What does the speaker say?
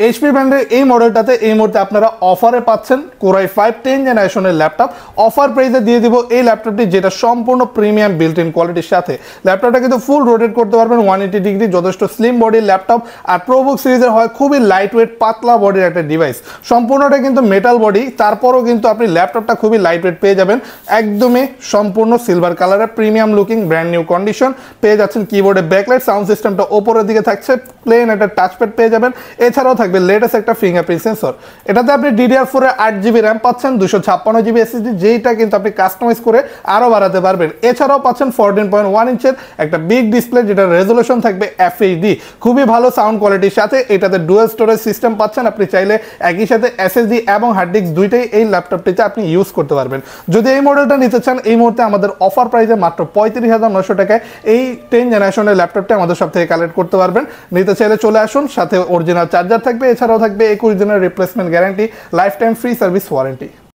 HP ব্র্যান্ডের এই মডেলটাতে এই মুহূর্তে আপনারা অফারে পাচ্ছেন কোরাই 5 10 জেনারেশনের ল্যাপটপ। অফার প্রাইসে দিয়ে দিব এই ল্যাপটপটি, যেটা সম্পূর্ণ প্রিমিয়াম বিল্ট ইন কোয়ালিটির সাথে। ল্যাপটপটা কিন্তু ফুল রোটেট করতে পারবেন 180 ডিগ্রি, যথেষ্ট স্লিম বডির ল্যাপটপ। আর প্রোবুক সিরিজের হয় খুবই লাইট ওয়েট পাতলা বডির একটা ডিভাইস। সম্পূর্ণটা কিন্তু মেটাল বডি, তারপরও কিন্তু আপনি ল্যাপটপটা খুবই লাইট ওয়েট পেয়ে যাবেন। একদমই সম্পূর্ণ সিলভার কালারের premium looking brand new condition পেয়ে যাচ্ছেন। কিবোর্ডে ব্যাকলাইট, সাউন্ড সিস্টেমটা ওপরের দিকে থাকছে, প্লেন একটা টাচপ্যাড পেয়ে যাবেন। এছাড়াও থাকবে লেটেস্ট একটা ফিঙ্গারপ্রিন্ট সেন্সর। এটাতে আপনি DDR4 এর 8GB র্যাম পাচ্ছেন, 256GB SSD, যেইটা কিন্তু আপনি কাস্টমাইজ করে আরও বাড়াতে পারবেন। এছাড়াও পাচ্ছেন 14.1 ইঞ্চের একটা বিগ ডিসপ্লে, যেটা রেজলিউশন থাকবে FHD, খুবই ভালো সাউন্ড কোয়ালিটির সাথে। এটাতে ডুয়াল স্টোরেজ সিস্টেম পাচ্ছেন, আপনি চাইলে একই সাথে SSD এবং হার্ড ডিস্ক দুইটাই এই ল্যাপটপটিতে আপনি ইউজ করতে পারবেন। যদি এই মডেলটা নিতে চান, এই মুহূর্তে আমাদের অফার প্রাইসে মাত্র 35,900 টাকায় এই 10 জেনারেশনের ল্যাপটপটি আমাদের সব থেকে কালেক্ট করতে পারবেন। নিতে চাইলে চলে আসুন, সাথে অরিজিনাল চার্জার থাকবে, এছাড়াও থাকবে 21 দিনের replacement guarantee, life time free service warranty.